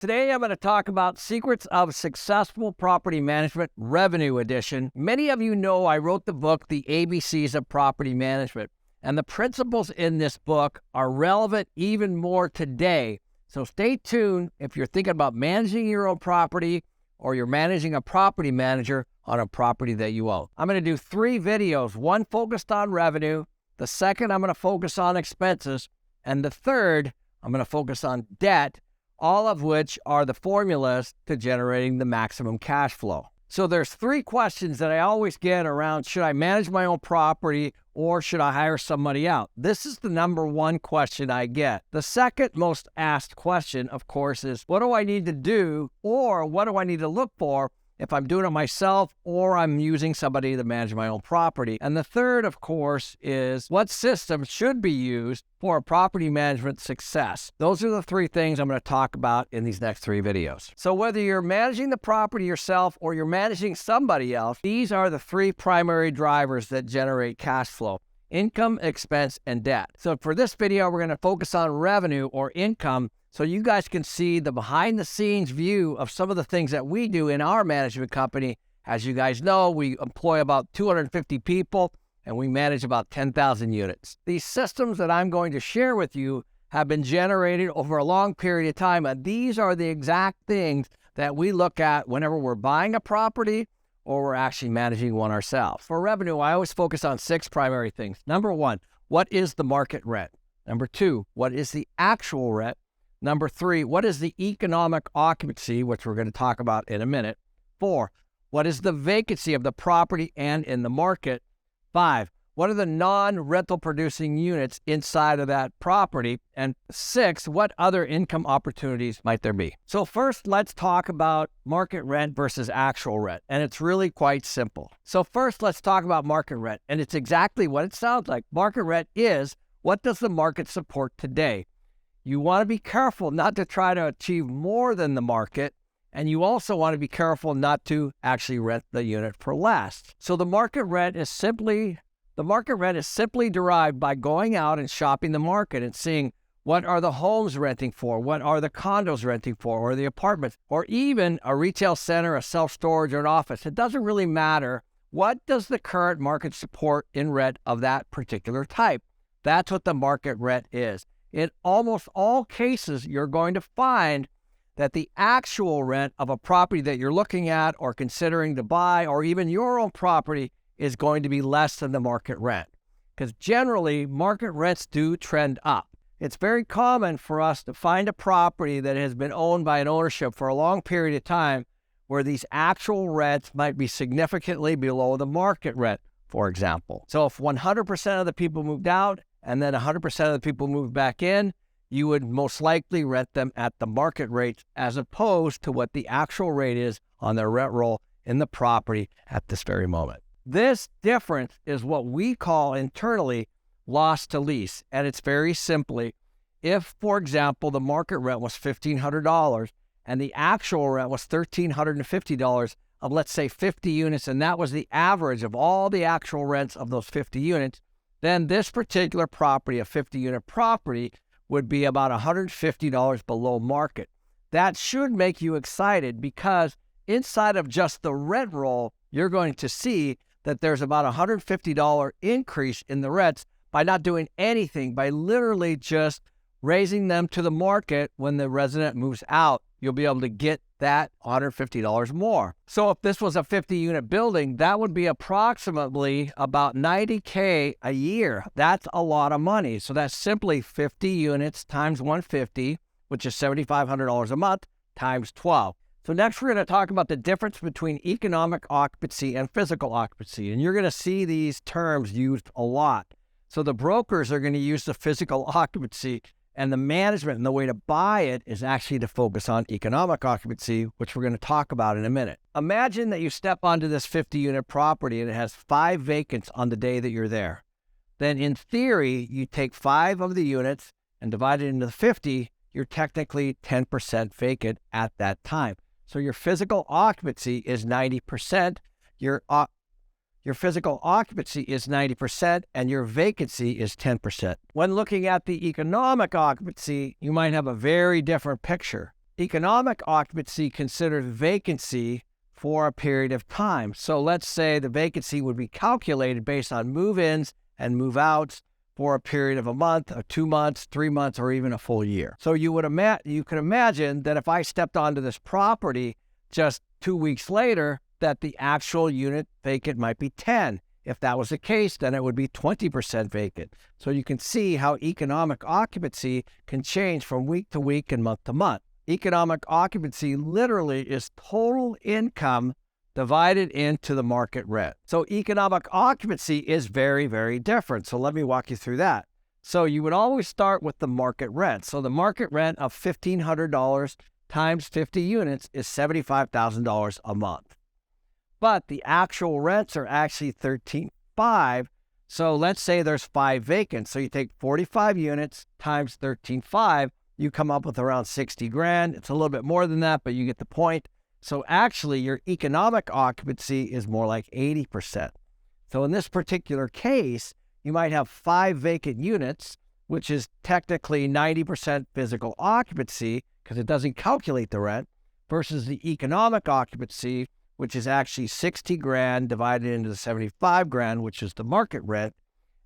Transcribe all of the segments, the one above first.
Today, I'm going to talk about Secrets of Successful Property Management Revenue Edition. Many of you know I wrote the book, The ABCs of Property Management, and the principles in this book are relevant even more today. So stay tuned if you're thinking about managing your own property or you're managing a property manager on a property that you own. I'm going to do 3 videos, one focused on revenue, the second I'm going to focus on expenses, and the third I'm going to focus on debt, all of which are the formulas to generating the maximum cash flow. So there's 3 questions that I always get around, should I manage my own property or should I hire somebody out? This is the number 1 question I get. The second most asked question, of course, is what do I need to do or what do I need to look for if I'm doing it myself or I'm using somebody to manage my own property? And the third, of course, is what system should be used for a property management success? Those are the 3 things I'm going to talk about in these next 3 videos. So whether you're managing the property yourself or you're managing somebody else, these are the 3 primary drivers that generate cash flow: income, expense, and debt. So for this video, we're going to focus on revenue or income, so you guys can see the behind-the-scenes view of some of the things that we do in our management company. As you guys know, we employ about 250 people, and we manage about 10,000 units. These systems that I'm going to share with you have been generated over a long period of time, and these are the exact things that we look at whenever we're buying a property or we're actually managing one ourselves. For revenue, I always focus on 6 primary things. Number 1, what is the market rent? Number 2, what is the actual rent? Number 3, what is the economic occupancy, which we're going to talk about in a minute? 4, what is the vacancy of the property and in the market? 5, what are the non-rental producing units inside of that property? And 6, what other income opportunities might there be? So first, let's talk about market rent versus actual rent. And it's really quite simple. So first, let's talk about market rent. And it's exactly what it sounds like. Market rent is, what does the market support today? You want to be careful not to try to achieve more than the market, and you also want to be careful not to actually rent the unit for less. So the market rent is simply derived by going out and shopping the market and seeing what are the homes renting for, what are the condos renting for, or the apartments, or even a retail center, a self-storage, or an office. It doesn't really matter. What does the current market support in rent of that particular type? That's what the market rent is. In almost all cases, you're going to find that the actual rent of a property that you're looking at or considering to buy, or even your own property, is going to be less than the market rent. Because generally, market rents do trend up. It's very common for us to find a property that has been owned by an ownership for a long period of time where these actual rents might be significantly below the market rent, for example. So if 100% of the people moved out, and then 100% of the people move back in, you would most likely rent them at the market rate as opposed to what the actual rate is on their rent roll in the property at this very moment. This difference is what we call internally loss to lease. And it's very simply, if, for example, the market rent was $1,500 and the actual rent was $1,350 of, let's say, 50 units, and that was the average of all the actual rents of those 50 units, then this particular property, a 50-unit property, would be about $150 below market. That should make you excited because inside of just the rent roll, you're going to see that there's about a $150 increase in the rents by not doing anything, by literally just raising them to the market. When the resident moves out, you'll be able to get that $150 more. So if this was a 50-unit building, that would be approximately about $90K a year. That's a lot of money. So that's simply 50 units times 150, which is $7,500 a month, times 12. So next we're going to talk about the difference between economic occupancy and physical occupancy. And you're going to see these terms used a lot. So the brokers are going to use the physical occupancy, and the management and the way to buy it is actually to focus on economic occupancy, which we're going to talk about in a minute. Imagine that you step onto this 50-unit property and it has 5 vacants on the day that you're there. Then in theory, you take 5 of the units and divide it into 50, you're technically 10% vacant at that time. So your physical occupancy is 90%. Your physical occupancy is 90% and your vacancy is 10%. When looking at the economic occupancy, you might have a very different picture. Economic occupancy considers vacancy for a period of time. So let's say the vacancy would be calculated based on move-ins and move-outs for a period of a month, or 2 months, 3 months, or even a full year. So you can imagine that if I stepped onto this property just 2 weeks later, that the actual unit vacant might be 10. If that was the case, then it would be 20% vacant. So you can see how economic occupancy can change from week to week and month to month. Economic occupancy literally is total income divided into the market rent. So economic occupancy is very, very different. So let me walk you through that. So you would always start with the market rent. So the market rent of $1,500 times 50 units is $75,000 a month. But the actual rents are actually $13,500. So let's say there's 5 vacant. So you take 45 units times $13,500, you come up with around $60,000. It's a little bit more than that, but you get the point. So actually your economic occupancy is more like 80%. So in this particular case, you might have 5 vacant units, which is technically 90% physical occupancy because it doesn't calculate the rent, versus the economic occupancy, which is actually $60,000 divided into the $75,000, which is the market rent,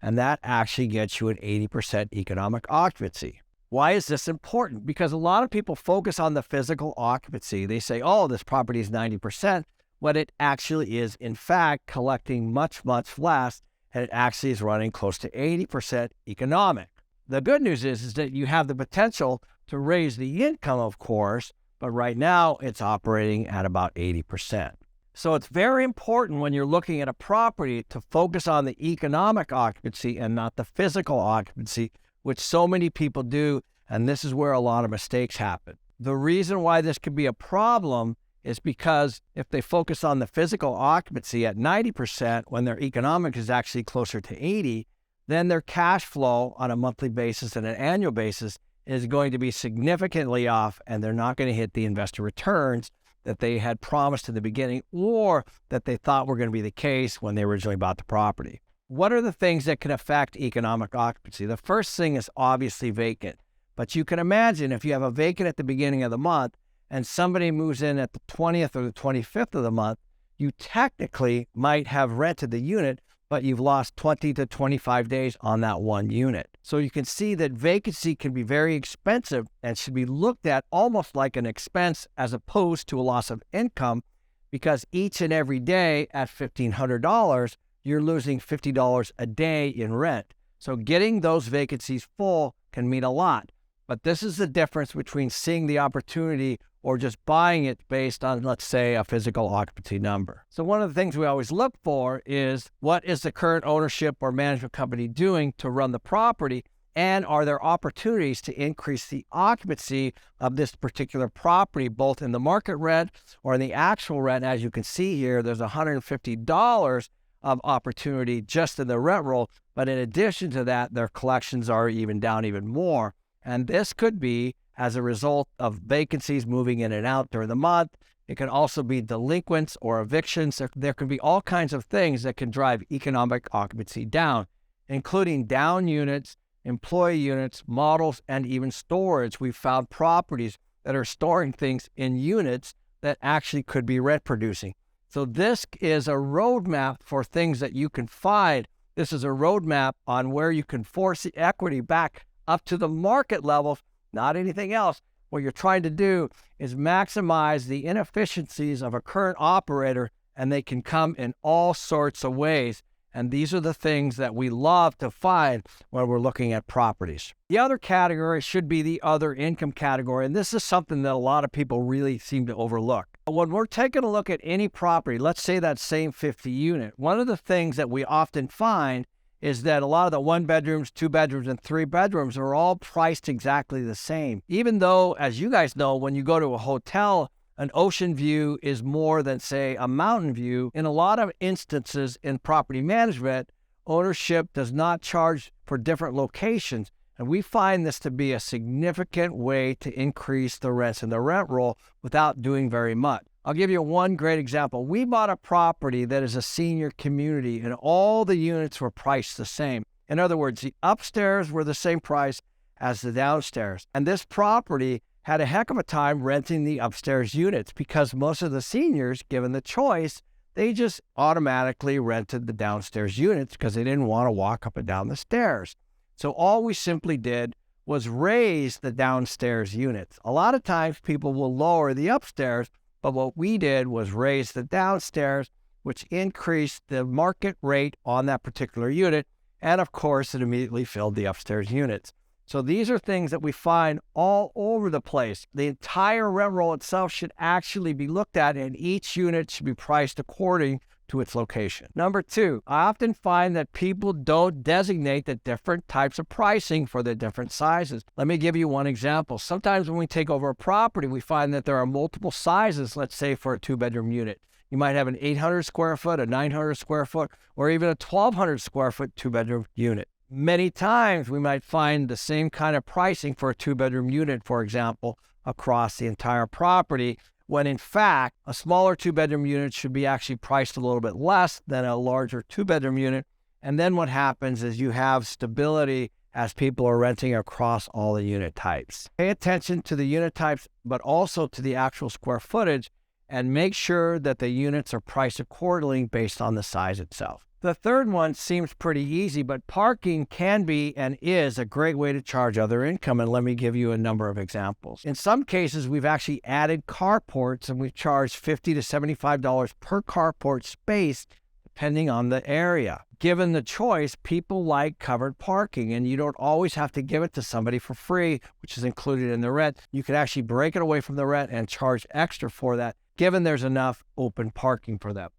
and that actually gets you an 80% economic occupancy. Why is this important? Because a lot of people focus on the physical occupancy. They say, oh, this property is 90%, but it actually is, in fact, collecting much, much less, and it actually is running close to 80% economic. The good news is that you have the potential to raise the income, of course, but right now it's operating at about 80%. So it's very important when you're looking at a property to focus on the economic occupancy and not the physical occupancy, which so many people do, and this is where a lot of mistakes happen. The reason why this could be a problem is because if they focus on the physical occupancy at 90% when their economic is actually closer to 80%, then their cash flow on a monthly basis and an annual basis is going to be significantly off, and they're not going to hit the investor returns that they had promised in the beginning or that they thought were going to be the case when they originally bought the property. What are the things that can affect economic occupancy? The first thing is obviously vacant. But you can imagine if you have a vacant at the beginning of the month and somebody moves in at the 20th or the 25th of the month, you technically might have rented the unit, but you've lost 20 to 25 days on that one unit. So you can see that vacancy can be very expensive and should be looked at almost like an expense as opposed to a loss of income, because each and every day at $1,500, you're losing $50 a day in rent. So getting those vacancies full can mean a lot. But this is the difference between seeing the opportunity or just buying it based on, let's say, a physical occupancy number. So one of the things we always look for is what is the current ownership or management company doing to run the property, and are there opportunities to increase the occupancy of this particular property, both in the market rent or in the actual rent. As you can see here, there's $150 of opportunity just in the rent roll, but in addition to that, their collections are even down even more. And this could be as a result of vacancies moving in and out during the month. It can also be delinquents or evictions. There can be all kinds of things that can drive economic occupancy down, including down units, employee units, models, and even storage. We've found properties that are storing things in units that actually could be rent producing. So this is a roadmap for things that you can find. This is a roadmap on where you can force the equity back up to the market levels, not anything else. What you're trying to do is maximize the inefficiencies of a current operator, and they can come in all sorts of ways. And these are the things that we love to find when we're looking at properties. The other category should be the other income category. And this is something that a lot of people really seem to overlook. When we're taking a look at any property, let's say that same 50 unit, one of the things that we often find is that a lot of the 1 bedrooms, 2 bedrooms, and 3 bedrooms are all priced exactly the same. Even though, as you guys know, when you go to a hotel, an ocean view is more than, say, a mountain view. In a lot of instances in property management, ownership does not charge for different locations. And we find this to be a significant way to increase the rents in the rent roll without doing very much. I'll give you one great example. We bought a property that is a senior community, and all the units were priced the same. In other words, the upstairs were the same price as the downstairs. And this property had a heck of a time renting the upstairs units because most of the seniors, given the choice, they just automatically rented the downstairs units because they didn't want to walk up and down the stairs. So all we simply did was raise the downstairs units. A lot of times people will lower the upstairs, but what we did was raise the downstairs, which increased the market rate on that particular unit. And of course, it immediately filled the upstairs units. So these are things that we find all over the place. The entire rent roll itself should actually be looked at, and each unit should be priced according to its location. Number two, I often find that people don't designate the different types of pricing for the different sizes. Let me give you one example. Sometimes when we take over a property, we find that there are multiple sizes, let's say for a 2-bedroom unit. You might have an 800 square foot, a 900 square foot, or even a 1,200 square foot 2-bedroom unit. Many times we might find the same kind of pricing for a 2-bedroom unit, for example, across the entire property, when in fact, a smaller 2-bedroom unit should be actually priced a little bit less than a larger 2-bedroom unit. And then what happens is you have stability as people are renting across all the unit types. Pay attention to the unit types, but also to the actual square footage, and make sure that the units are priced accordingly based on the size itself. The third one seems pretty easy, but parking can be and is a great way to charge other income, and let me give you a number of examples. In some cases, we've actually added carports, and we've charged $50 to $75 per carport space, depending on the area. Given the choice, people like covered parking, and you don't always have to give it to somebody for free, which is included in the rent. You could actually break it away from the rent and charge extra for that, given there's enough open parking for them.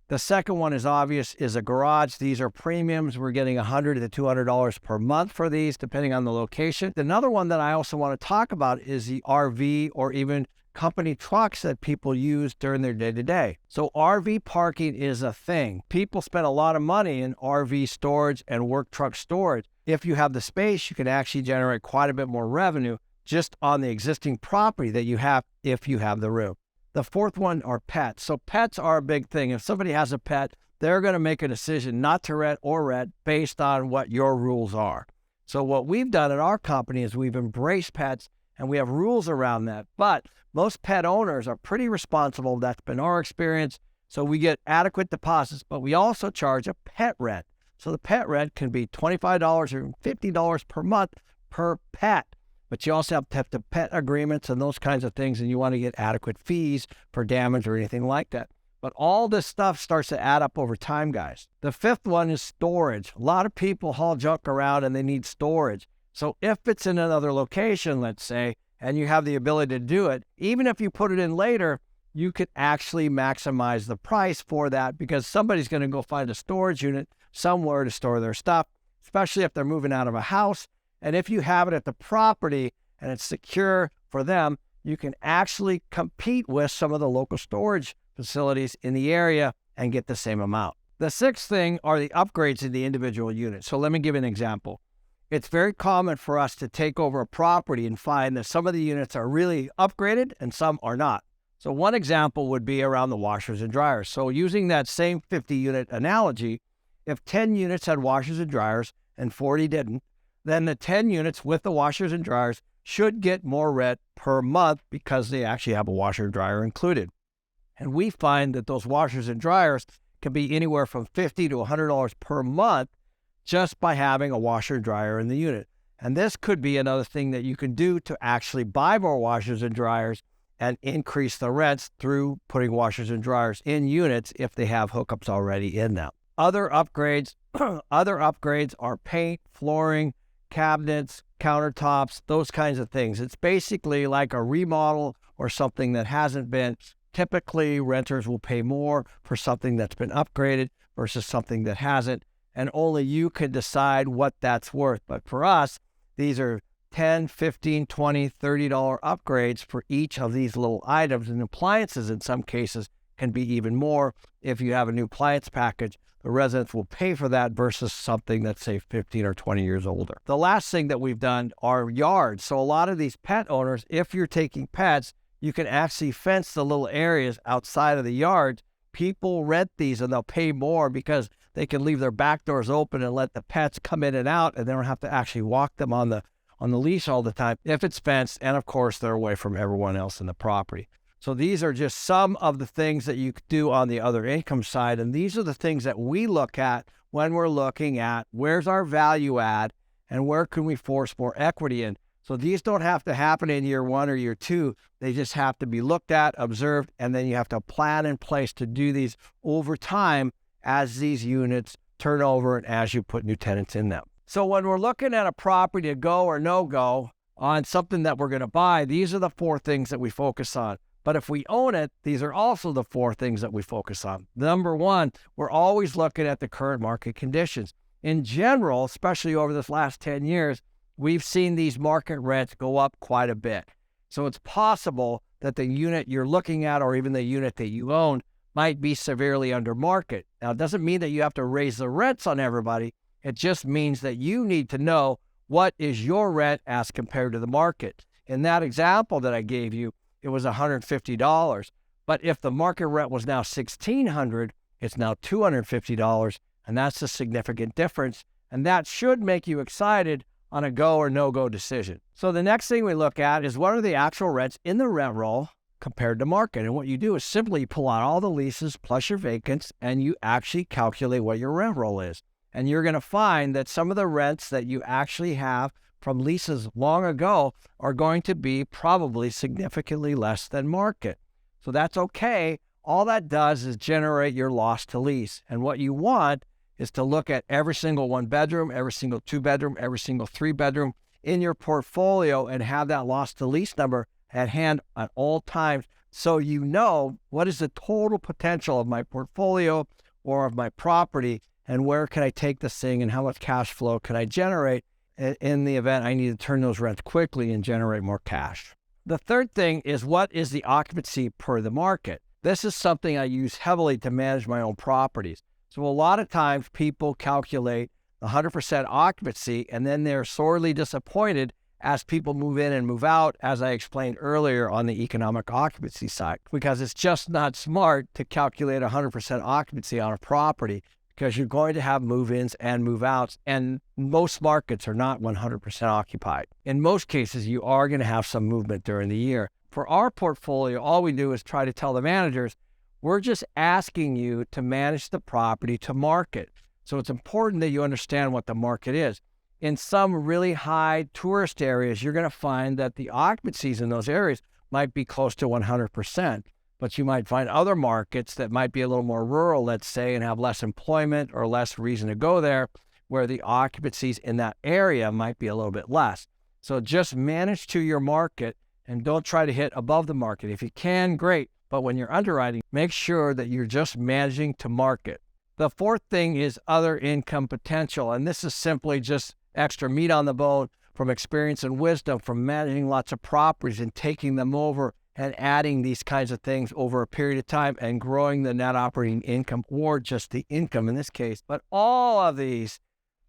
The second one is obvious, is a garage. These are premiums. We're getting $100 to $200 per month for these, depending on the location. Another one that I also want to talk about is the RV or even company trucks that people use during their day-to-day. So RV parking is a thing. People spend a lot of money in RV storage and work truck storage. If you have the space, you can actually generate quite a bit more revenue just on the existing property that you have if you have the room. The fourth one are pets. So pets are a big thing. If somebody has a pet, they're going to make a decision not to rent or rent based on what your rules are. So what we've done at our company is we've embraced pets, and we have rules around that. But most pet owners are pretty responsible. That's been our experience. So we get adequate deposits, but we also charge a pet rent. So the pet rent can be $25 or $50 per month per pet. But you also have the pet agreements and those kinds of things, and you want to get adequate fees for damage or anything like that. But all this stuff starts to add up over time, guys. The fifth one is storage. A lot of people haul junk around and they need storage. So if it's in another location, let's say, and you have the ability to do it, even if you put it in later, you could actually maximize the price for that because somebody's going to go find a storage unit somewhere to store their stuff, especially if they're moving out of a house. And if you have it at the property and it's secure for them, you can actually compete with some of the local storage facilities in the area and get the same amount. The sixth thing are the upgrades in the individual unit. So let me give you an example. It's very common for us to take over a property and find that some of the units are really upgraded and some are not. So one example would be around the washers and dryers. So using that same 50-unit analogy, if 10 units had washers and dryers and 40 didn't, then the 10 units with the washers and dryers should get more rent per month because they actually have a washer and dryer included. And we find that those washers and dryers can be anywhere from $50 to $100 per month just by having a washer and dryer in the unit. And this could be another thing that you can do to actually buy more washers and dryers and increase the rents through putting washers and dryers in units if they have hookups already in them. Other upgrades are paint, flooring, cabinets, countertops, those kinds of things. It's basically like a remodel or something that hasn't been. Typically, renters will pay more for something that's been upgraded versus something that hasn't, and only you can decide what that's worth. But for us, these are $10, $15, $20, $30 upgrades for each of these little items, and appliances in some cases can be even more. If you have a new appliance package, the residents will pay for that versus something that's, say, 15 or 20 years older. The last thing that we've done are yards. So a lot of these pet owners, if you're taking pets, you can actually fence the little areas outside of the yard. People rent these and they'll pay more because they can leave their back doors open and let the pets come in and out, and they don't have to actually walk them on the on the lease all the time if it's fenced, and of course, they're away from everyone else in the property. So these are just some of the things that you could do on the other income side, and these are the things that we look at when we're looking at where's our value add and where can we force more equity in. So these don't have to happen in year 1 or year 2. They just have to be looked at, observed, and then you have to plan in place to do these over time as these units turn over and as you put new tenants in them. So when we're looking at a property to go or no go on something that we're going to buy, these are the 4 things that we focus on. But if we own it, these are also the 4 things that we focus on. Number 1, we're always looking at the current market conditions. In general, especially over this last 10 years, we've seen these market rents go up quite a bit. So it's possible that the unit you're looking at or even the unit that you own might be severely under market. Now, it doesn't mean that you have to raise the rents on everybody. It just means that you need to know what is your rent as compared to the market. In that example that I gave you, it was $150. But if the market rent was now $1,600, it's now $250, and that's a significant difference. And that should make you excited on a go or no-go decision. So the next thing we look at is what are the actual rents in the rent roll compared to market. And what you do is simply pull out all the leases plus your vacants, and you actually calculate what your rent roll is. And you're going to find that some of the rents that you actually have from leases long ago are going to be probably significantly less than market. So that's okay. All that does is generate your loss to lease. And what you want is to look at every single 1-bedroom, every single 2-bedroom, every single 3-bedroom in your portfolio and have that loss to lease number at hand at all times, so you know what is the total potential of my portfolio or of my property, and where can I take this thing and how much cash flow can I generate in the event I need to turn those rents quickly and generate more cash. The third thing is what is the occupancy per the market. This is something I use heavily to manage my own properties. So a lot of times people calculate 100% occupancy and then they're sorely disappointed as people move in and move out, as I explained earlier on the economic occupancy side, because it's just not smart to calculate 100% occupancy on a property, because you're going to have move-ins and move-outs, and most markets are not 100% occupied. In most cases, you are going to have some movement during the year. For our portfolio, all we do is try to tell the managers, we're just asking you to manage the property to market. So it's important that you understand what the market is. In some really high tourist areas, you're going to find that the occupancies in those areas might be close to 100%. But you might find other markets that might be a little more rural, let's say, and have less employment or less reason to go there, where the occupancies in that area might be a little bit less. So just manage to your market and don't try to hit above the market. If you can, great. But when you're underwriting, make sure that you're just managing to market. The fourth thing is other income potential. And this is simply just extra meat on the bone from experience and wisdom from managing lots of properties and taking them over and adding these kinds of things over a period of time and growing the net operating income, or just the income in this case. But all of these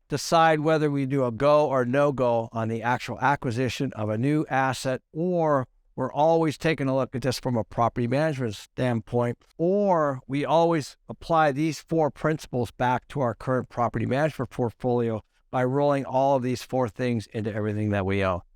decide whether we do a go or no go on the actual acquisition of a new asset, or we're always taking a look at this from a property management standpoint, or we always apply these 4 principles back to our current property management portfolio by rolling all of these 4 things into everything that we own.